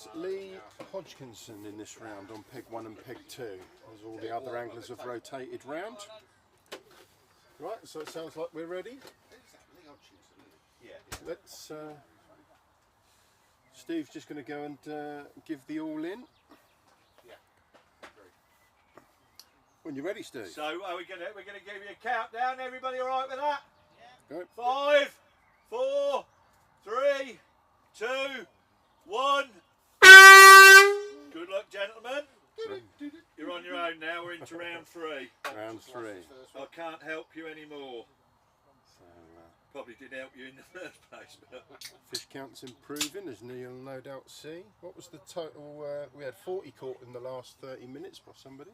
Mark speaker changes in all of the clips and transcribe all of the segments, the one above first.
Speaker 1: It's Leigh Hodgkinson in this round on peg 1 and peg 2, as all the other anglers have rotated round. Right, so it sounds like we're ready. Let's. Steve's just going to go and give the all in. When you're ready, Steve.
Speaker 2: So are we're gonna give you a countdown. Everybody all right with that?
Speaker 1: Yeah. Go.
Speaker 2: 5, 4, 3, 2, 1. Good luck, gentlemen. You're on your own now. We're into round 3.
Speaker 1: Round 3.
Speaker 2: I can't help you anymore.
Speaker 1: So,
Speaker 2: probably did help you in the first place. But
Speaker 1: fish count's improving, as Neil will no doubt see. What was the total? We had 40 caught in the last 30 minutes by somebody.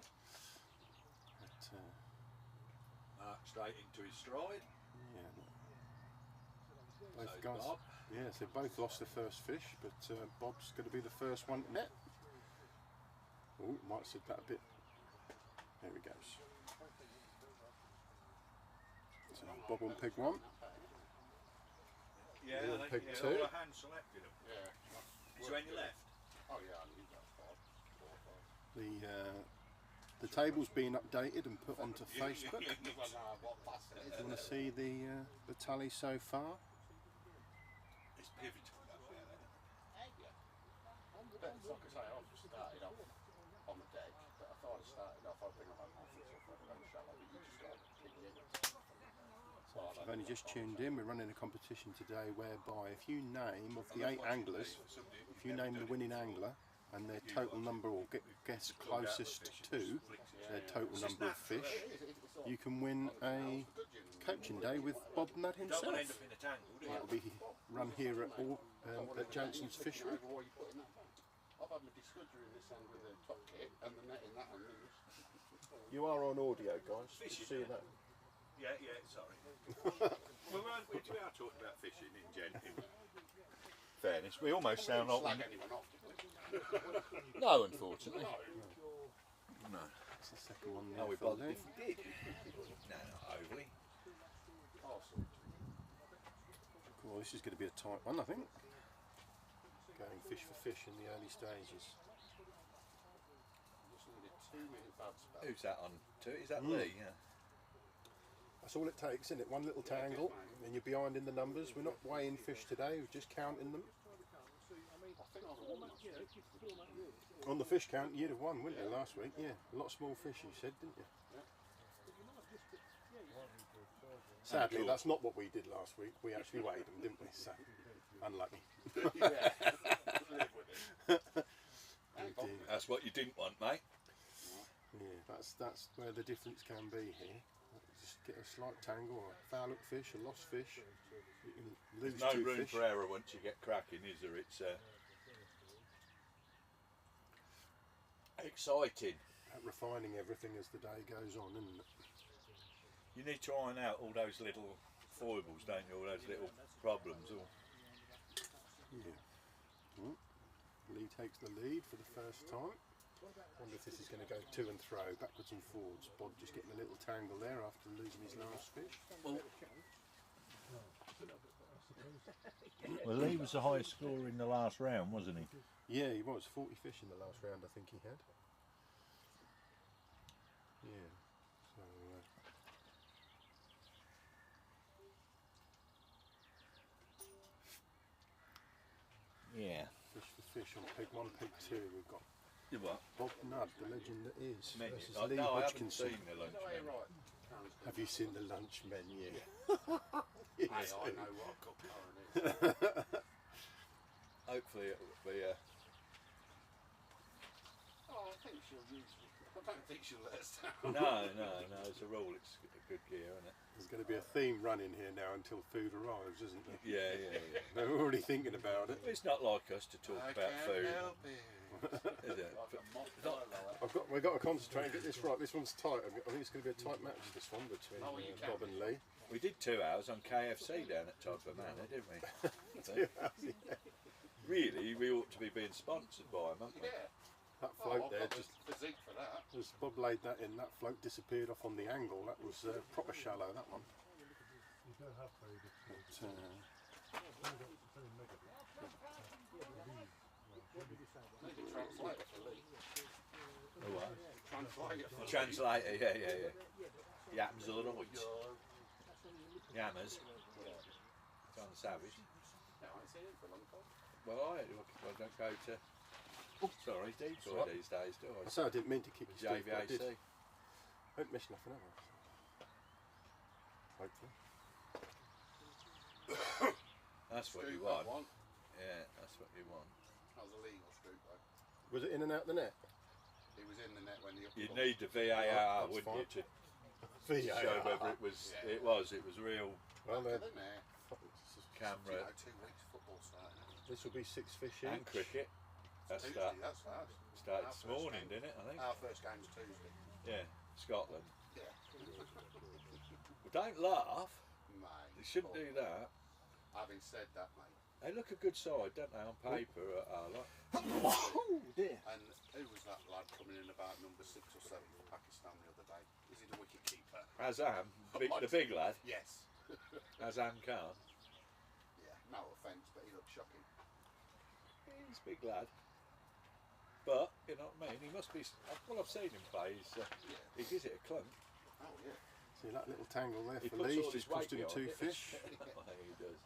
Speaker 2: Straight into his stride.
Speaker 1: Yeah. Both guys. Bob. Yes, they both lost their first fish, but Bob's going to be the first one to net. Oh, might have said that a bit. There he goes. So Bob on peg 1.
Speaker 2: Yeah,
Speaker 1: on peg 2.
Speaker 2: All the hands selected them. Yeah. Is there any left?
Speaker 3: Oh yeah,
Speaker 1: The table's been updated and put onto Facebook. Do you want to see the tally so far?
Speaker 2: It's pivotal.
Speaker 3: Like I say, I've just started off on the deck, but I thought I started off hoping I had my foot off and shallow, but you just got to kick in.
Speaker 1: So if you've only just tuned in, we're running a competition today whereby if you name, of the 8 anglers, if you name the winning angler and their total number, or guess closest to their total number of fish, you can win a coaching day with Bob Nudd himself. That'll be run here at Johnson's Fishery.
Speaker 3: I've had my discovery in this end with the top kit and the net in that one.
Speaker 1: You are on audio, guys. See that?
Speaker 2: Yeah, sorry. we are talking about fishing in fairness. We almost sound like no, unfortunately. No.
Speaker 1: That's the second one.
Speaker 2: No, we bothered if we did. No, not overly.
Speaker 1: Well, this is going to be a tight one, I think. Going fish for fish in the early stages.
Speaker 2: Who's that on? Is that Leigh? Yeah.
Speaker 1: That's all it takes, isn't it? One little tangle, and you're behind in the numbers. We're not weighing fish today, we're just counting them. On the fish count, you'd have won, wouldn't you, last week? Yeah, a lot of small fish, you said, didn't you? Sadly, that's not what we did last week. We actually weighed them, didn't we? So, unlucky.
Speaker 2: That's what you didn't want, mate.
Speaker 1: Yeah, that's where the difference can be here. Just get a slight tangle, or a foul-hook fish, a lost fish. You can lose
Speaker 2: There's no
Speaker 1: 2
Speaker 2: room
Speaker 1: fish.
Speaker 2: for error once you get cracking, is there? It's exciting.
Speaker 1: Refining everything as the day goes on, isn't it?
Speaker 2: You need to iron out all those little foibles, don't you? All those little problems.
Speaker 1: Yeah. Leigh takes the lead for the first time. Wonder if this is going to go to and fro, backwards and forwards. Bob just getting a little tangle there after losing his last fish.
Speaker 2: Well, Leigh was the highest scorer in the last round, wasn't he?
Speaker 1: Yeah, he was. 40 fish in the last round, I think he had. Yeah. So.
Speaker 2: Yeah.
Speaker 1: Fish for fish on peg 1, peg 2. We've got Bob Nudd, the legend that is, versus Leigh Hodgkinson.
Speaker 2: I haven't seen the lunch menu.
Speaker 1: Have you seen the lunch menu?
Speaker 3: Yes. I know what I've got currently.
Speaker 2: Hopefully it will be
Speaker 3: I don't think she'll let us down.
Speaker 2: No, as a rule it's a good gear, isn't it?
Speaker 1: There's going to be a theme running here now until food arrives, isn't there?
Speaker 2: Yeah.
Speaker 1: They're already thinking about it.
Speaker 2: It's not like us to talk about food. Is it?
Speaker 1: We've got to concentrate and get this right. This one's tight. I think it's going to be a tight match, this one, between Bob and Leigh.
Speaker 2: We did 2 hours on KFC down at Type of Manor, didn't we?
Speaker 1: 2 hours, yeah.
Speaker 2: Really, we ought to be being sponsored by them, haven't we?
Speaker 3: Yeah.
Speaker 1: That float there,
Speaker 3: just physique for that.
Speaker 1: As Bob laid that in, that float disappeared off on the angle. That was proper shallow, that one. But,
Speaker 3: Need a translator for Leigh.
Speaker 2: Oh, what?
Speaker 3: Translator for Leigh.
Speaker 2: Translator, yeah. Yams all right. Yammers. John Savage.
Speaker 3: No, I ain't seen him for a long time.
Speaker 2: Well, I don't go to. Sorry, decoy
Speaker 1: Right.
Speaker 2: these days, do I?
Speaker 1: I say I didn't mean to kick your stick, but I did.
Speaker 2: JVAC.
Speaker 1: Won't miss nothing ever. Hopefully.
Speaker 2: That's what you
Speaker 3: Scoop that
Speaker 2: want.
Speaker 3: one.
Speaker 2: Yeah, that's what you want.
Speaker 3: That was a legal scoop though.
Speaker 1: Was it in and out the net?
Speaker 3: He was in the net when the
Speaker 2: You'd need the VAR,
Speaker 1: that's
Speaker 2: wouldn't you,
Speaker 1: fine.
Speaker 2: to show whether it was.
Speaker 3: Yeah.
Speaker 2: It was real
Speaker 1: Well,
Speaker 3: Look at them there.
Speaker 2: camera
Speaker 3: 2 weeks football starting.
Speaker 1: this will be 6 fish each.
Speaker 2: and cricket. That's
Speaker 3: Tuesday, that's fast.
Speaker 2: started
Speaker 3: Our
Speaker 2: this
Speaker 3: first
Speaker 2: morning,
Speaker 3: game.
Speaker 2: didn't it? I think.
Speaker 3: Our first game's Tuesday.
Speaker 2: Yeah, Scotland.
Speaker 3: Yeah.
Speaker 2: Well, don't laugh.
Speaker 3: Mate.
Speaker 2: You shouldn't do that.
Speaker 3: Having said that, mate,
Speaker 2: They look a good side, don't they, on paper? Like.
Speaker 1: Oh dear.
Speaker 3: and who was that lad coming in about number 6 or 7 for Pakistan the other day? Is he the wicket keeper?
Speaker 2: Azam, the big lad,
Speaker 3: Yes.
Speaker 2: Azam Khan.
Speaker 3: Yeah, no offence, but he looks shocking.
Speaker 2: He's a big lad. But, you know what I mean, he must be. Well, I've seen him play, he gives it a clunk.
Speaker 3: Oh, yeah.
Speaker 1: See that little tangle there
Speaker 2: He
Speaker 1: for
Speaker 2: puts
Speaker 1: Leigh,
Speaker 2: all
Speaker 1: just
Speaker 2: his
Speaker 1: cost
Speaker 2: weight
Speaker 1: him 2
Speaker 2: behind it.
Speaker 1: fish.
Speaker 2: I think he does.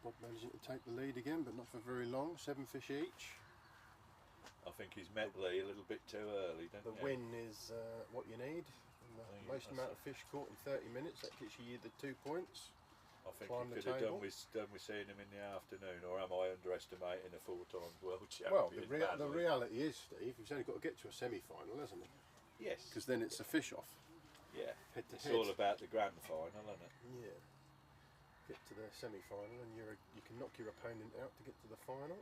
Speaker 1: Bob managing to take the lead again, but not for very long. 7 fish each.
Speaker 2: I think he's met Leigh a little bit too early, don't
Speaker 1: The
Speaker 2: you?
Speaker 1: win is what you need. And the
Speaker 2: think
Speaker 1: most
Speaker 2: that's
Speaker 1: amount of fish caught in 30 minutes, that gets you the 2 points.
Speaker 2: I think
Speaker 1: climb
Speaker 2: he
Speaker 1: the
Speaker 2: could have
Speaker 1: table.
Speaker 2: done with seeing him in the afternoon, or am I underestimating a 4-time world champion?
Speaker 1: Well, the
Speaker 2: badly?
Speaker 1: reality is, Steve, he's only got to get to a semi-final, hasn't he?
Speaker 2: Yes.
Speaker 1: Because then it's a fish off.
Speaker 2: Yeah.
Speaker 1: Head to
Speaker 2: It's
Speaker 1: head.
Speaker 2: all about the grand final, isn't it?
Speaker 1: Yeah. Get to the semi-final and you can knock your opponent out to get to the final.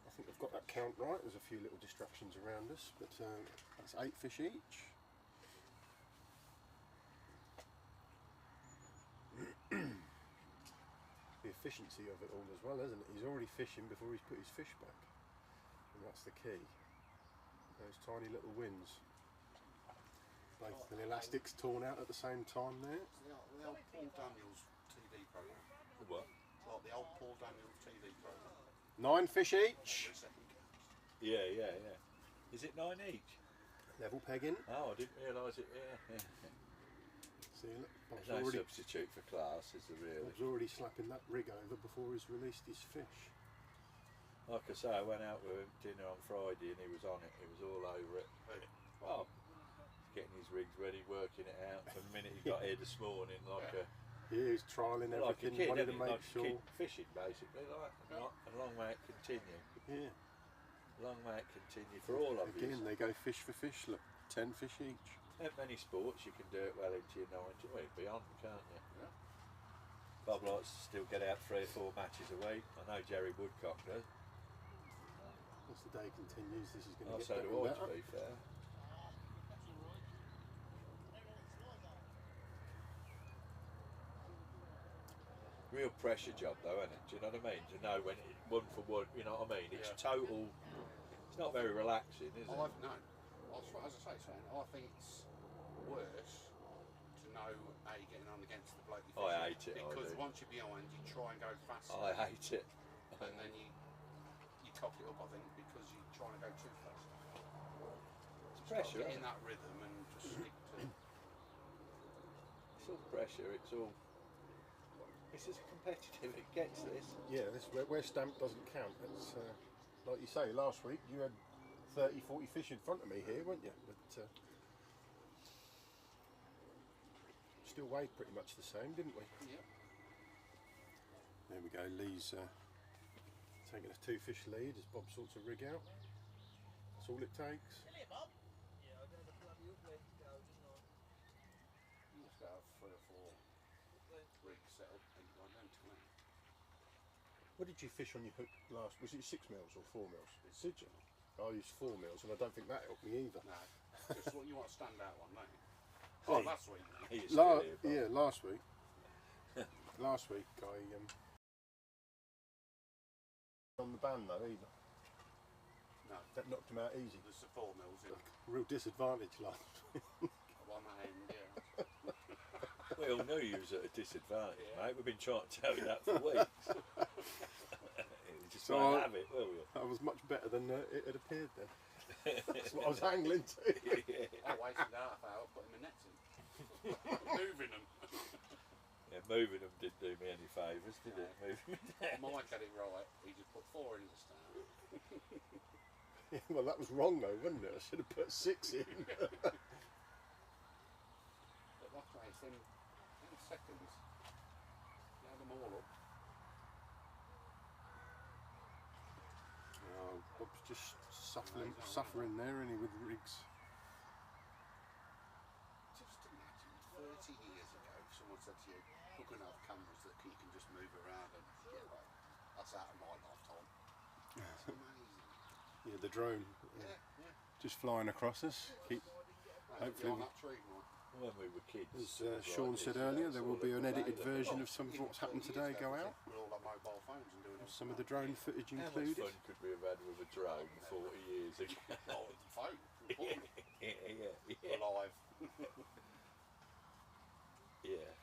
Speaker 1: I think I've got that count right. There's a few little distractions around us, but that's 8 fish each. The efficiency of it all as well, isn't it? He's already fishing before he's put his fish back, and that's the key. Those tiny little wins. Both the elastics torn out at the same time there.
Speaker 3: It's the old Paul Daniels TV programme.
Speaker 2: What?
Speaker 3: Like the old Paul Daniels TV programme.
Speaker 1: 9 fish each.
Speaker 3: 3 second catch.
Speaker 2: Yeah. Is it 9 each?
Speaker 1: Level pegging.
Speaker 2: Oh, I didn't realise it. Yeah.
Speaker 1: See, look, Bob's
Speaker 2: There's no
Speaker 1: already,
Speaker 2: substitute for class, is there really?
Speaker 1: Bob's already slapping that rig over before he's released his fish.
Speaker 2: Like I say, I went out with him dinner on Friday and he was on it. He was all over it. Oh, getting his rigs ready, working it out. From the minute he got here this morning, like a
Speaker 1: Yeah, he's trialling
Speaker 2: like a
Speaker 1: everything,
Speaker 2: kid,
Speaker 1: wanted to
Speaker 2: isn't it?
Speaker 1: make
Speaker 2: Like a
Speaker 1: sure.
Speaker 2: kid fishing, basically. Like, and long may it continue.
Speaker 1: Yeah.
Speaker 2: Long may it continue for all of
Speaker 1: Again,
Speaker 2: you.
Speaker 1: they go fish for fish. Look, 10 fish each.
Speaker 2: At many sports, you can do it well into your 90, well, beyond, can't you?
Speaker 3: Yeah.
Speaker 2: Bob likes to still get out 3 or 4 matches a week. I know Jerry Woodcock does.
Speaker 1: As the day continues, this is going to
Speaker 2: Oh,
Speaker 1: get
Speaker 2: so
Speaker 1: better
Speaker 2: do
Speaker 1: and
Speaker 2: I, to
Speaker 1: better.
Speaker 2: be fair. Real pressure job, though, isn't it? Do you know what I mean? To know when it, one for one, you know what I mean? It's
Speaker 3: Yeah.
Speaker 2: total. It's not very relaxing, is it?
Speaker 3: As I say, Shane, I think it's worse to know how you're getting on against the bloke you're
Speaker 2: I
Speaker 3: fishing.
Speaker 2: hate it, I
Speaker 3: Because
Speaker 2: do.
Speaker 3: once you're behind, you try and go faster.
Speaker 2: I hate it.
Speaker 3: And then you cock it up, I think, because you're trying to go too fast.
Speaker 2: It's pressure,
Speaker 3: Get
Speaker 2: isn't
Speaker 3: in
Speaker 2: it?
Speaker 3: that rhythm and just stick to it.
Speaker 2: It's all pressure. It's all. It's as competitive it gets. This.
Speaker 1: Yeah, this where stamp doesn't count. It's like you say, last week you had 30, 40 fish in front of me here, weren't you? But still weighed pretty much the same, didn't we?
Speaker 3: Yeah.
Speaker 1: There we go. Leigh's taking a 2 fish lead as Bob sorts a rig out. That's all it takes.
Speaker 3: You just got to have 3 or 4 rigs set up and go down to it.
Speaker 1: What did you fish on your hook last? Was it 6 mils or 4 mils?
Speaker 3: It's
Speaker 1: Did you? I used 4 mils, and I don't think that helped me either.
Speaker 3: No, just what you want a standout one, don't you?
Speaker 1: Hey.
Speaker 3: Oh, last week.
Speaker 2: He's still here, Bob.
Speaker 1: Yeah, last week. Last week I on the band though either.
Speaker 3: No,
Speaker 1: That knocked him out easy.
Speaker 3: there's the 4 mils in
Speaker 1: Real disadvantage last week.
Speaker 3: one end, yeah.
Speaker 2: We all knew you was at a disadvantage,
Speaker 3: Yeah.
Speaker 2: mate. We've been trying to tell you that for weeks. He We just
Speaker 1: So
Speaker 2: won't have it, will we?
Speaker 1: That was much better than it had appeared then. That's what I was angling to.
Speaker 3: I wasted half hour putting my nets in. Moving them.
Speaker 2: Yeah, moving them didn't do me any favours, did it? Moving them down.
Speaker 3: Mike had it right. He just put 4 in at the start.
Speaker 1: Yeah, well, that was wrong though, wasn't it? I should have put 6 in.
Speaker 3: But that's why it's in seconds. You had them all up.
Speaker 1: Oh, Bob's just suffering there, isn't he, with rigs?
Speaker 3: Just imagine 30 years ago, if someone said to you, we're going to have cameras that you can just move around and get away. That's out of my lifetime. It's amazing.
Speaker 1: Yeah, the drone.
Speaker 3: Yeah.
Speaker 1: Just flying across us. Hopefully.
Speaker 3: On that tree, Mike.
Speaker 2: When we were kids.
Speaker 1: As Sean said earlier, there will be an edited version of some of what's happened today go out.
Speaker 3: We'll all have mobile phones and doing it.
Speaker 1: Some of the drone footage
Speaker 2: How much
Speaker 1: included.
Speaker 2: fun could we have had with a drone 40 years ago?
Speaker 3: Oh, the phone.
Speaker 2: yeah.
Speaker 3: Alive.
Speaker 2: Yeah.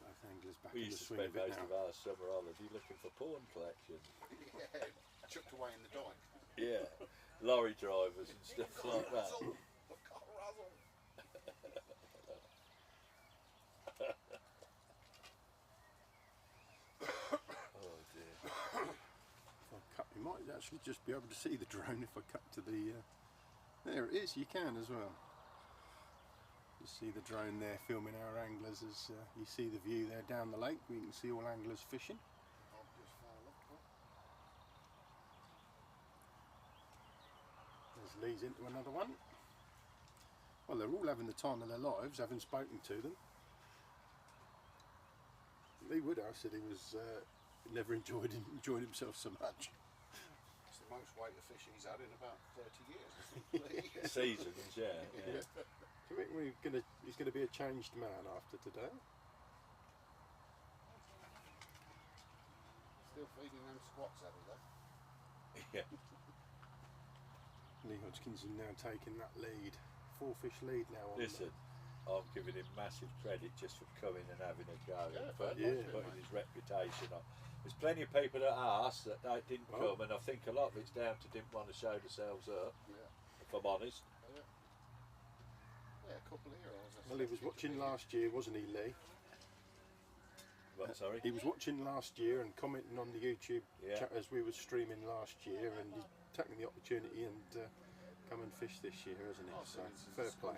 Speaker 1: Both anglers back
Speaker 2: We
Speaker 1: in the
Speaker 2: used to
Speaker 1: swing
Speaker 2: spend
Speaker 1: of it
Speaker 2: most of
Speaker 1: now.
Speaker 2: our summer holiday looking for porn collections.
Speaker 3: Yeah. Chucked away in the dike.
Speaker 2: Yeah. Lorry drivers and stuff like that.
Speaker 3: Razzle.
Speaker 2: Oh dear.
Speaker 1: If I cut, you might actually just be able to see the drone if I cut to the. There it is. You can as well. You see the drone there filming our anglers as you see the view there down the lake. We can see all anglers fishing. There's Leigh's into another one. Well, they're all having the time of their lives, having spoken to them. Leigh Woodhouse said he was never enjoyed himself so much.
Speaker 3: It's the most weight of fish he's had in about 30 years.
Speaker 2: Seasons, yeah.
Speaker 1: Do you think he's gonna be a changed man after today?
Speaker 3: Still feeding them squats every day.
Speaker 2: Yeah.
Speaker 1: Leigh Hodgkinson now taking that lead. 4-fish lead now on
Speaker 2: Listen, I'm giving him massive credit just for coming and having a go,
Speaker 3: Yeah,
Speaker 2: putting his reputation on. There's plenty of people that asked that they didn't come, and I think a lot of it's down to didn't want to show themselves up,
Speaker 3: Yeah.
Speaker 2: if I'm honest.
Speaker 3: Yeah, a couple of heroes.
Speaker 1: Well, he was watching last year, wasn't he, Leigh?
Speaker 2: But, sorry?
Speaker 1: He was watching last year and commenting on the YouTube chat as we were streaming last year, and he's taking the opportunity and come and fish this year, hasn't he? So fair play.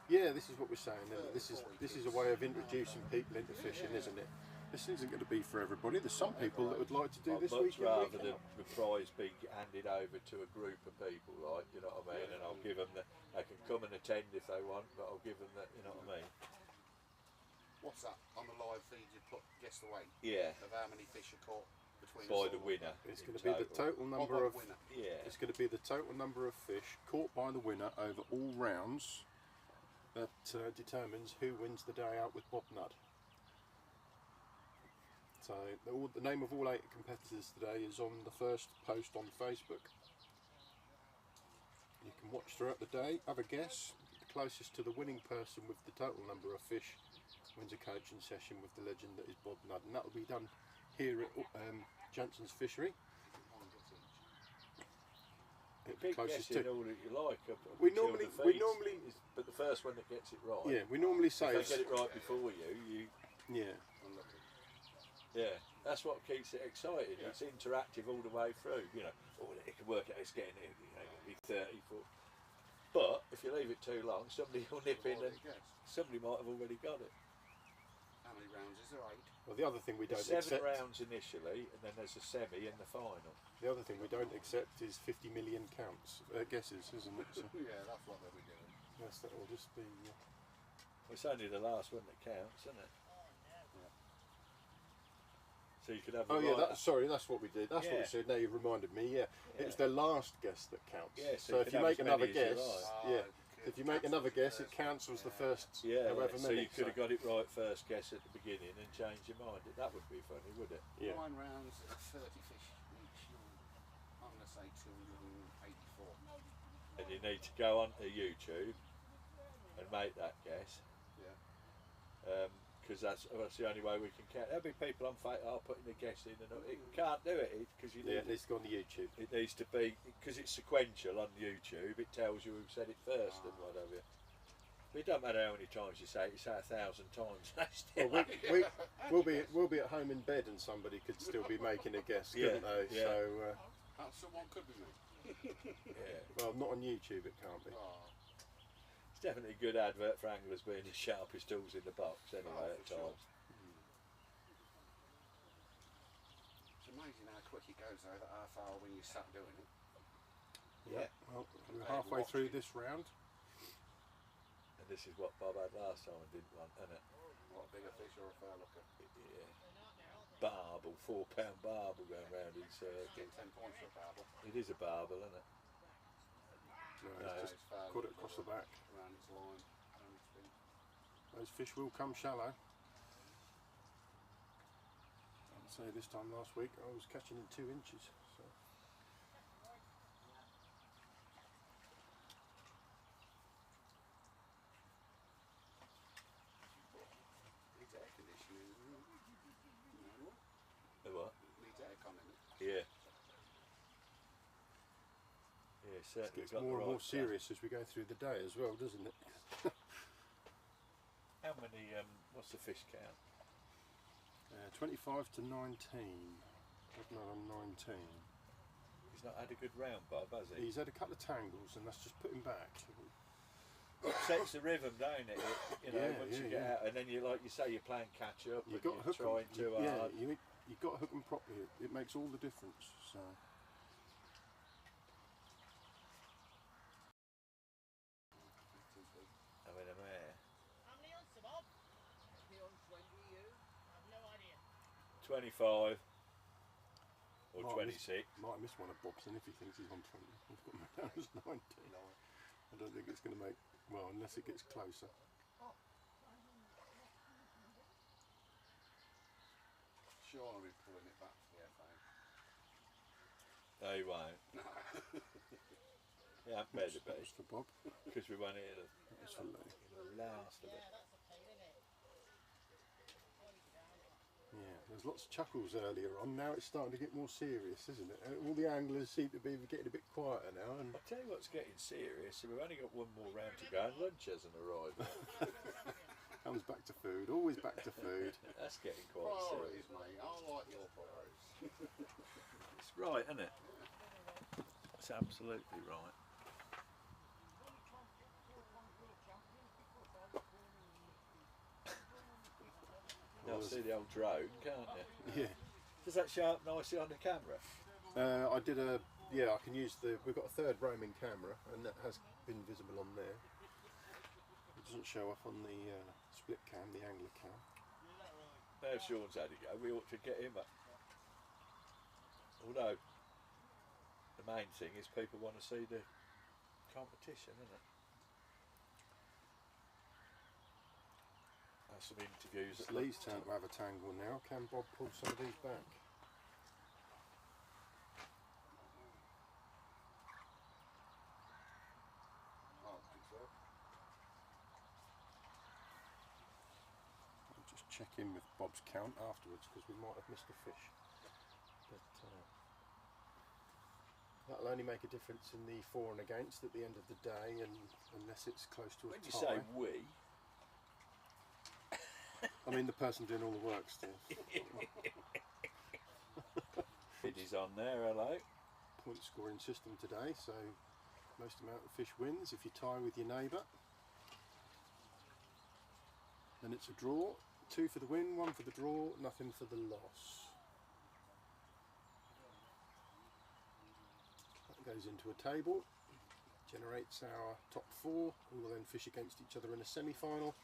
Speaker 1: Yeah, this is what we're saying. This is a way of introducing people into fishing, isn't it? This isn't going to be for everybody. There's some people that would like to do this
Speaker 2: I'd much
Speaker 1: weekend.
Speaker 2: rather the prize be handed over to a group of people, like, you know what I mean, and I'll give them they can come and attend if they want, but I'll give them you know what I mean.
Speaker 3: What's that? On the live feed you put, guess the weight?
Speaker 2: Yeah.
Speaker 3: Of how many fish are caught between
Speaker 2: By
Speaker 3: us
Speaker 2: the
Speaker 3: all?
Speaker 2: winner.
Speaker 1: It's going to be the total number of.
Speaker 3: winner.
Speaker 2: Yeah.
Speaker 1: It's going to be the total number of fish caught by the winner over all rounds that determines who wins the day out with Bob Nudd. So the name of all 8 competitors today is on the first post on Facebook. You can watch throughout the day, have a guess. The closest to the winning person with the total number of fish wins a coaching session with the legend that is Bob Nudd, and that will be done here at Jansen's Fishery.
Speaker 2: Pick guessing all that you like.
Speaker 1: We normally,
Speaker 2: but the first one that gets it right.
Speaker 1: yeah, we normally say
Speaker 2: If they get it right before you.
Speaker 1: yeah.
Speaker 2: Yeah, that's what keeps it exciting. Yeah. It's interactive all the way through. You know, it can work out. It's getting it. You know, it'll be 30 foot. But if you leave it too long, somebody will nip in and somebody might have already got it.
Speaker 3: How many rounds is there? 8.
Speaker 1: Well, the other thing we don't
Speaker 2: There's 7
Speaker 1: accept.
Speaker 2: rounds initially, and then there's a semi and the final.
Speaker 1: The other thing we don't accept is 50 million guesses, isn't it? So
Speaker 3: Yeah, that's what they'll be doing.
Speaker 1: yes, that will just be.
Speaker 2: It's only the last one that counts, isn't it? So you could have.
Speaker 1: Oh yeah, that's what we did. That's what we
Speaker 2: Yeah.
Speaker 1: said. Now you've reminded me. Yeah, it was their last guess that counts.
Speaker 2: Yeah,
Speaker 1: So if you
Speaker 2: can have
Speaker 1: make
Speaker 2: as
Speaker 1: another
Speaker 2: many as you
Speaker 1: guess,
Speaker 2: like.
Speaker 1: if you make another guess, it cancels the first however
Speaker 2: so
Speaker 1: many.
Speaker 2: you could have got it right first guess at the beginning and changed your mind. That would be funny, would it?
Speaker 1: Yeah.
Speaker 3: 9 rounds, 30 fish each. I'm going to say 284.
Speaker 2: And you need to go onto YouTube and make that guess.
Speaker 3: Yeah.
Speaker 2: because that's the only way we can catch. There'll be people on fate are putting the guess in, and it can't do it because you
Speaker 1: Yeah,
Speaker 2: need
Speaker 1: it needs to go on the YouTube.
Speaker 2: it needs to be because it's sequential on YouTube. It tells you who said it first and whatever. It don't matter how many times you say it. You say 1,000 times.
Speaker 1: Well, we'll be at home in bed, and somebody could still be making a guess, couldn't they?
Speaker 2: Yeah.
Speaker 1: So,
Speaker 3: Someone could be me.
Speaker 2: yeah.
Speaker 1: well, not on YouTube, it can't be.
Speaker 3: Oh,
Speaker 2: It's definitely a good advert for anglers being the sharpest tools in the box anyway at
Speaker 3: for sure.
Speaker 2: times.
Speaker 3: It's amazing how quick it goes though, that half hour when you sat doing it.
Speaker 2: Yeah.
Speaker 1: Well, we're halfway through this round.
Speaker 2: And this is what Bob had last time and didn't want, isn't it?
Speaker 3: What, a bigger fish or a fair looker?
Speaker 2: Yeah. Barbel, £4 barbel going round in circle.
Speaker 3: Getting 10 points for a barbel.
Speaker 2: It is a barbel, isn't it?
Speaker 1: No,
Speaker 2: No,
Speaker 1: it's just cut it across the back.
Speaker 3: Around its line, around its fin.
Speaker 1: Those fish will come shallow. I'd say this time last week I was catching in 2 inches. So.
Speaker 3: Needs air conditioning, isn't it? No,
Speaker 2: The what?
Speaker 3: needs aircon in it.
Speaker 2: Yeah. Yeah,
Speaker 1: It
Speaker 2: certainly.
Speaker 1: gets more and more serious as we go through the day as well, doesn't it?
Speaker 2: How many, what's the fish count?
Speaker 1: 25 to 19. I've not on 19.
Speaker 2: He's not had a good round, Bob, has he?
Speaker 1: He's had a couple of tangles, and that's just put him back.
Speaker 2: Upsets the rhythm, don't it? You know,
Speaker 1: Yeah,
Speaker 2: once you
Speaker 1: yeah,
Speaker 2: get
Speaker 1: yeah.
Speaker 2: out, and then you, like you say, you're playing catch up,
Speaker 1: You've
Speaker 2: and
Speaker 1: got to
Speaker 2: you're
Speaker 1: hook 'em.
Speaker 2: trying too
Speaker 1: Yeah,
Speaker 2: hard.
Speaker 1: you've got to hook them properly. It makes all the difference. So.
Speaker 2: I mean, a mare.
Speaker 4: How many on, Sir Bob? Me on 20, you? I've no idea.
Speaker 2: 25 or
Speaker 1: Might miss-
Speaker 2: 26.
Speaker 1: Might miss one of Bobson if he thinks he's on 20. We've got him down as 19. I don't think it's going to make, well, unless it gets closer.
Speaker 3: Sure, I'll be pulling it back for the FA.
Speaker 2: No, he won't.
Speaker 3: No.
Speaker 2: Yeah, better be,
Speaker 1: That's for Bob.
Speaker 2: because we won't hit
Speaker 1: That's for Leigh.
Speaker 2: the last of it.
Speaker 4: Yeah, that's a pain, isn't it?
Speaker 1: Yeah, there's lots of chuckles earlier on. Now it's starting to get more serious, isn't it? All the anglers seem to be getting a bit quieter now. And
Speaker 2: I'll tell you what's getting serious. We've only got one more round to go, and lunch hasn't arrived.
Speaker 1: comes back to food. Always back to food.
Speaker 2: That's getting quite serious.
Speaker 3: Priorities, mate. I like your priorities.
Speaker 2: It's right, isn't it? It's absolutely right. Now see the old drone, can't you?
Speaker 1: Yeah.
Speaker 2: Does that show up nicely on the camera?
Speaker 1: I did a, yeah, I can use the, we've got a third roaming camera and that has been visible on there. It doesn't show up on the split cam, the angler cam.
Speaker 2: Now Sean's had a go, we ought to get him up. Although, the main thing is people want to see the competition, isn't it? Have some interviews.
Speaker 1: It's Leigh's turn to have a tangle now. Can Bob pull some of these back?
Speaker 3: I think so.
Speaker 1: I'll just check in with Bob's count afterwards because we might have missed a fish. But that'll only make a difference in the for and against at the end of the day, and unless it's close to a
Speaker 2: When you
Speaker 1: tie.
Speaker 2: say we,
Speaker 1: I mean the person doing all the work still.
Speaker 2: it is on there, hello.
Speaker 1: Point scoring system today, so most amount of fish wins. If you tie with your neighbour, then it's a draw. 2 for the win, 1 for the draw, nothing for the loss. That goes into a table, generates our top 4. We will then fish against each other in a semi-final,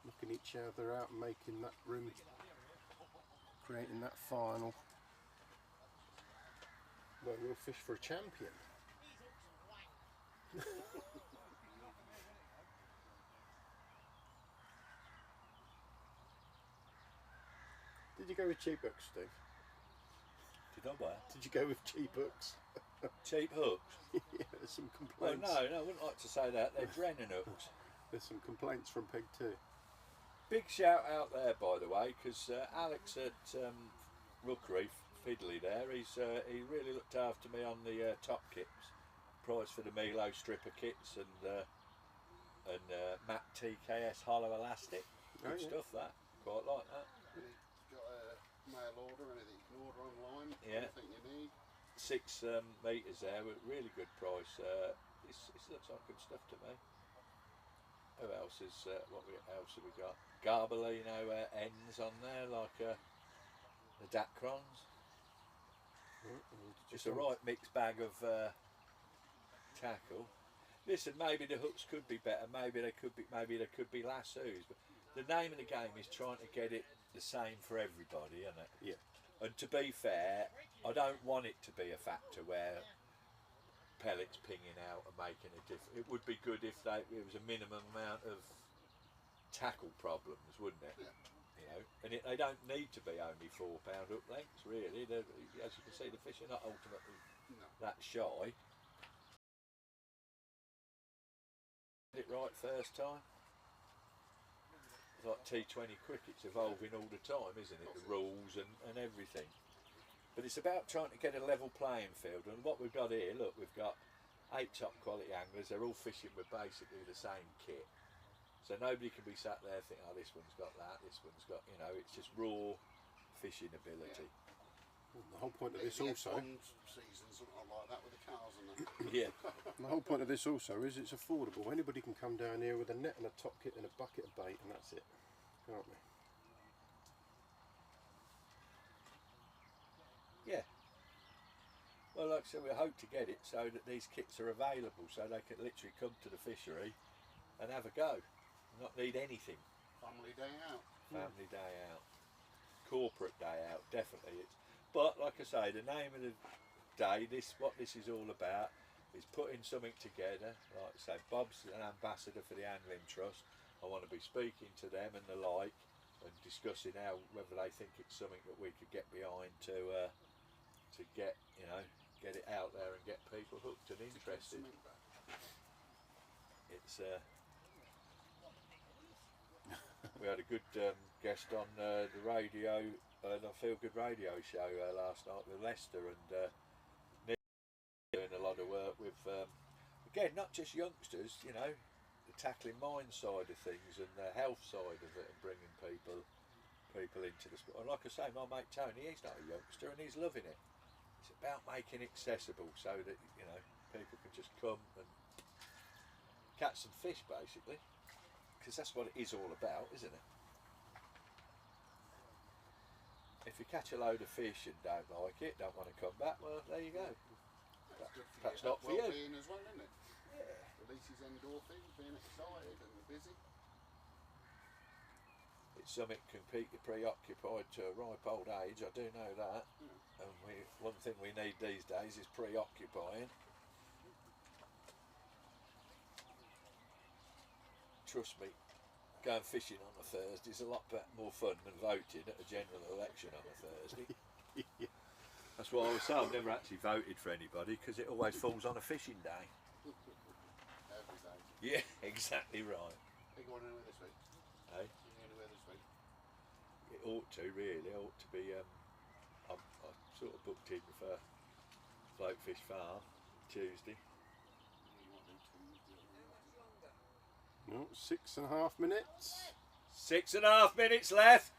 Speaker 1: knocking each other out and making that room, creating that final where we'll fish for a champion. Did you go with cheap hooks, Steve?
Speaker 2: Did I what?
Speaker 1: Did you go with cheap hooks?
Speaker 2: Cheap hooks?
Speaker 1: Yeah, there's some
Speaker 2: Well,
Speaker 1: complaints.
Speaker 2: no, I wouldn't like to say that. They're Drennan hooks.
Speaker 1: There's some complaints from Peg 2.
Speaker 2: Big shout out there, by the way, because Alex at Rookery Fiddly there, he really looked after me on the top kits, price for the Milo stripper kits and Matt TKS hollow elastic. Good stuff that. Quite like that.
Speaker 3: Got a mail order, anything you can order online.
Speaker 2: Yeah.
Speaker 3: Anything you need.
Speaker 2: 6 metres there with really good price. This looks like good stuff to me. Who else is else have we got? Garbolino ends on there like the Dacrons. It's a right mixed bag of tackle. Listen, maybe the hooks could be better. Maybe they could be lassos. But the name of the game is trying to get it the same for everybody, isn't it?
Speaker 1: Yeah.
Speaker 2: And to be fair, I don't want it to be a factor where pellets pinging out and making a difference. It would be good if it was a minimum amount of tackle problems, wouldn't it?
Speaker 3: Yeah.
Speaker 2: You know, and they don't need to be only 4 pound hook lengths, really. As you can see, the fish are not ultimately that shy. Get it right first time. It's like T20 cricket's evolving all the time, isn't it? The rules and everything. But it's about trying to get a level playing field, and what we've got here, look, we've got 8 top quality anglers. They're all fishing with basically the same kit, so nobody can be sat there thinking, oh, this one's got that, this one's got, you know, it's just raw fishing ability.
Speaker 1: Well, the whole point of this also,
Speaker 3: Season, something like that with the cars and that.
Speaker 2: Yeah.
Speaker 1: the whole point of this also is it's affordable. Anybody can come down here with a net and a top kit and a bucket of bait, and that's it, can't we?
Speaker 2: Yeah. Well, like I said, we hope to get it so that these kits are available, so they can literally come to the fishery and have a go, not need anything.
Speaker 3: Family day out.
Speaker 2: Family day out, corporate day out, definitely. But like I say, the name of the day, what this is all about, is putting something together. Like I say, Bob's an ambassador for the Angling Trust. I want to be speaking to them and the like, and discussing whether they think it's something that we could get behind to get, you know, get it out there and get people hooked and interested. It's we had a good guest on the radio, the Feel Good Radio show last night with Lester, and Nick doing a lot of work with again, not just youngsters, you know, the tackling mind side of things and the health side of it, and bringing people into the sport. And like I say, my mate Tony, he's not a youngster and he's loving it. It's about making it accessible so that, you know, people can just come and catch some fish, basically, because that's what it is all about, isn't it? If you catch a load of fish and don't like it, don't want to come back, well, there you go. Perhaps not for you.
Speaker 3: Well-being as well, isn't it?
Speaker 2: Yeah.
Speaker 3: Releases endorphins, being excited and busy.
Speaker 2: It's something can keep you preoccupied to a ripe old age, I do know that. And one thing we need these days is preoccupying. Trust me, going fishing on a Thursday is a lot more fun than voting at a general election on a Thursday.
Speaker 1: Yeah.
Speaker 2: That's why I always say I've never actually voted for anybody, because it always falls on a fishing day.
Speaker 3: Every day.
Speaker 2: Yeah, exactly right.
Speaker 3: Are you going anywhere this week?
Speaker 2: Hey?
Speaker 3: Are you going anywhere this week?
Speaker 2: It ought to, really. It ought to be. I sort of booked in for Floatfish Farm Tuesday.
Speaker 3: You might do Tuesday.
Speaker 1: No, 6.5 minutes.
Speaker 2: 6.5 minutes left.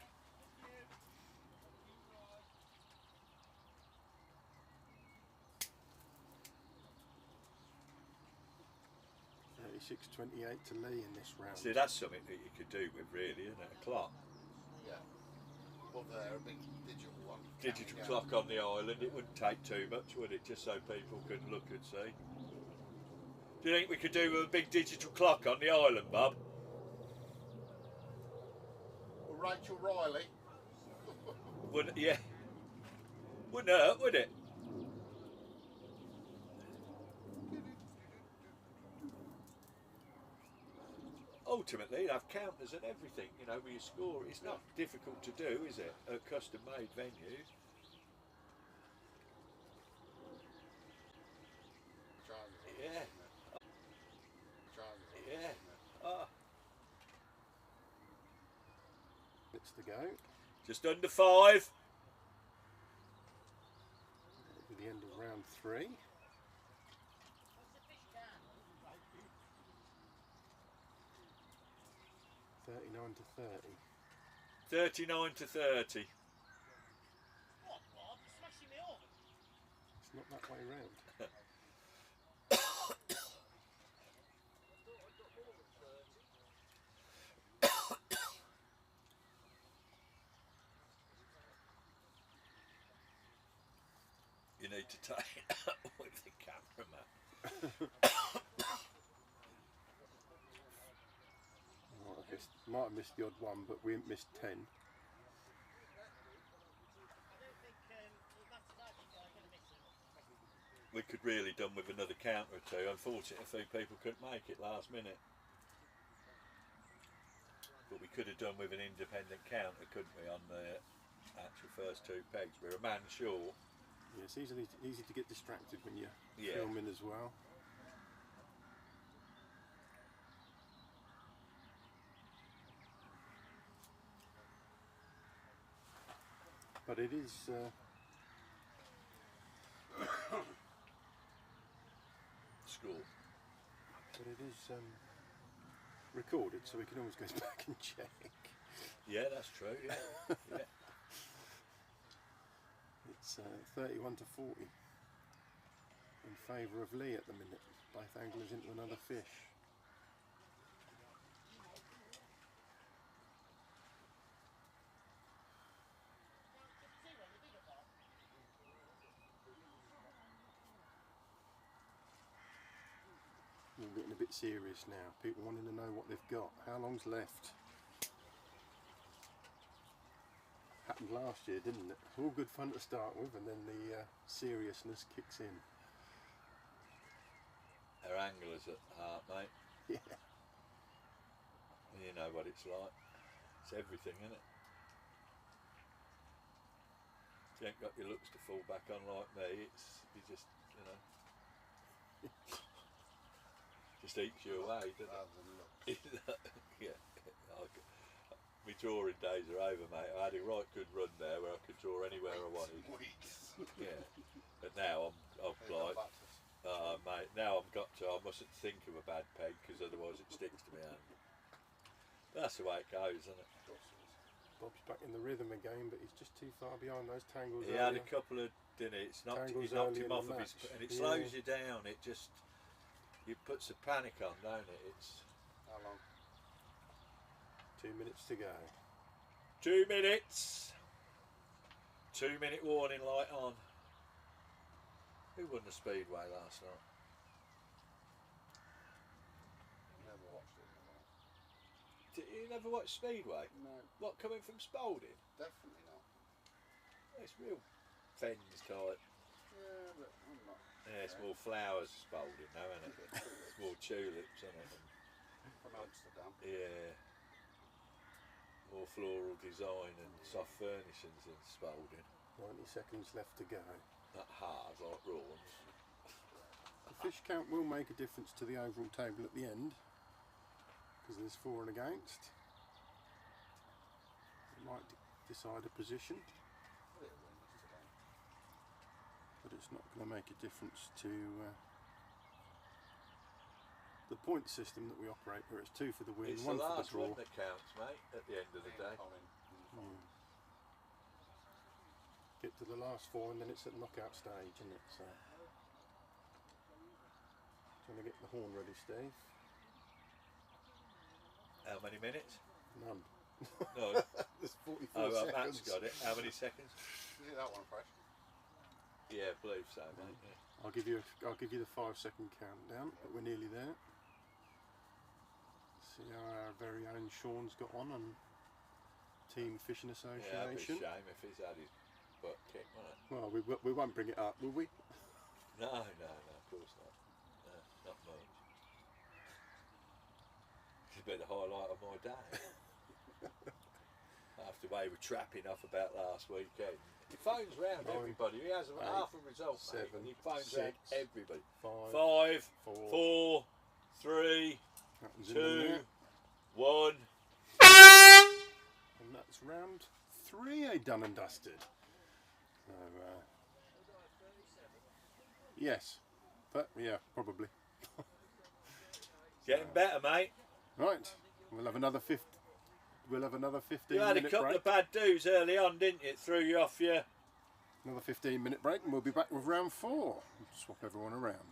Speaker 1: $36.28 to Leigh in this round.
Speaker 2: See, that's something that you could do with, really, isn't it? A clock.
Speaker 3: Yeah. Well, they're a big digital one.
Speaker 2: Digital clock on the island. It wouldn't take too much, would it? Just so people could look and see. Do you think we could do with a big digital clock on the island, Bob?
Speaker 3: Well, Rachel Riley.
Speaker 2: Wouldn't, yeah. Wouldn't hurt, would it? Ultimately, you'd have counters and everything, you know, where you score. It's not difficult to do, is it, at custom-made venues? Yeah. Yeah. Ah.
Speaker 1: minutes to go.
Speaker 2: Just under 5.
Speaker 1: At the end of round 3.
Speaker 4: What's the fish can?
Speaker 1: 39 to 30.
Speaker 2: 39 to 30.
Speaker 4: What, Bob? You're smashing me up.
Speaker 1: It's not that way round.
Speaker 2: You need to take it up with the cameraman.
Speaker 1: Might have missed the odd one, but we ain't missed 10.
Speaker 4: I don't think that's going to miss him.
Speaker 2: We could really done with another counter or two. Unfortunately, a few people couldn't make it last minute. But we could have done with an independent counter, couldn't we, on the actual first 2 pegs. We're a man short.
Speaker 1: Yeah, it's easy to get distracted when you're
Speaker 2: Yeah.
Speaker 1: filming as well. But it is
Speaker 2: Score.
Speaker 1: but it is recorded, so we can always go back and check.
Speaker 2: Yeah, that's true. Yeah. Yeah.
Speaker 1: It's 31 to 40 in favour of Leigh at the minute. Both anglers into another fish. We're getting a bit serious now. People wanting to know what they've got. How long's left? Happened last year, didn't it? All good fun to start with, and then the seriousness kicks in.
Speaker 2: Our anglers at heart, mate.
Speaker 1: Yeah.
Speaker 2: You know what it's like. It's everything, isn't it? If you ain't got your looks to fall back on like me, you just, you know, just eats you away, doesn't
Speaker 3: Rather than look.
Speaker 2: it? Yeah. My drawing days are over, mate. I had a right good run there where I could draw anywhere I wanted.
Speaker 3: Weeks.
Speaker 2: Yeah. But now I'm like, mate, now I mustn't think of a bad peg because otherwise it sticks to my hand. That's the way it goes, isn't it?
Speaker 1: Bob's back in the rhythm again, but he's just too far behind those tangles.
Speaker 2: He had
Speaker 1: earlier.
Speaker 2: a couple of, didn't he? He knocked
Speaker 1: Tangles
Speaker 2: him
Speaker 1: early in
Speaker 2: off
Speaker 1: the
Speaker 2: of his,
Speaker 1: match.
Speaker 2: and it
Speaker 1: Yeah.
Speaker 2: slows you down. It just, it puts a panic on, don't it? It's
Speaker 3: How long?
Speaker 1: 2 minutes to go.
Speaker 2: 2 minutes. 2 minute warning light on. Who won the Speedway last night?
Speaker 3: Never watched it.
Speaker 2: You never watched Speedway?
Speaker 3: No,
Speaker 2: What, coming from Spalding?
Speaker 3: definitely not.
Speaker 2: It's real Fens type.
Speaker 3: Yeah, but I'm not.
Speaker 2: Yeah, it's more flowers Spalding now, isn't it? It's more tulips, isn't it?
Speaker 3: From Amsterdam.
Speaker 2: Yeah. More floral design and soft furnishings than Spalding.
Speaker 1: 90 seconds left to go.
Speaker 2: Not hard like Rawns.
Speaker 1: The fish count will make a difference to the overall table at the end, because there's 4 and against. It might decide a position, but it's not going to make a difference to the point system that we operate, where it's 2 for the win,
Speaker 2: It's
Speaker 1: 1
Speaker 2: the
Speaker 1: for the
Speaker 2: last
Speaker 1: draw.
Speaker 2: one that counts, mate, at the end of the day.
Speaker 1: Get to the last 4 and then it's at knockout stage, isn't it? So, trying to get the horn ready, Steve.
Speaker 2: How many minutes?
Speaker 1: None.
Speaker 2: No.
Speaker 1: There's 44
Speaker 2: Oh,
Speaker 1: seconds.
Speaker 2: Matt's got it. How many seconds?
Speaker 3: Is it that one fresh?
Speaker 2: Yeah, I believe so, mate. Yeah.
Speaker 1: I'll give you the 5-second countdown, but we're nearly there. See how our very own Sean's got on Team Fishing
Speaker 2: Yeah, it'd be a
Speaker 1: Association.
Speaker 2: shame if he's had his butt kicked, wouldn't it?
Speaker 1: Well, we won't bring it up, will we?
Speaker 2: No, of course not. No, not much. It's been the highlight of my day. After we were trapping off about last weekend. He phones round
Speaker 1: 9,
Speaker 2: everybody. He has
Speaker 1: 8,
Speaker 2: half a result,
Speaker 1: 7,
Speaker 2: mate. And he phones
Speaker 1: 6,
Speaker 2: round everybody.
Speaker 1: 5,
Speaker 2: 5,
Speaker 1: 4,
Speaker 2: 4, 3,
Speaker 1: that one's in the
Speaker 2: 2,
Speaker 1: net.
Speaker 2: 1.
Speaker 1: And And that's round 3 done and dusted. So, yes, but yeah, probably.
Speaker 2: Getting better, mate.
Speaker 1: Right, we'll have another 15
Speaker 2: You had a
Speaker 1: minute
Speaker 2: couple
Speaker 1: break.
Speaker 2: of bad do's early on, didn't you? It threw you off your...
Speaker 1: Another 15-minute break, and we'll be back with round 4. Swap everyone around.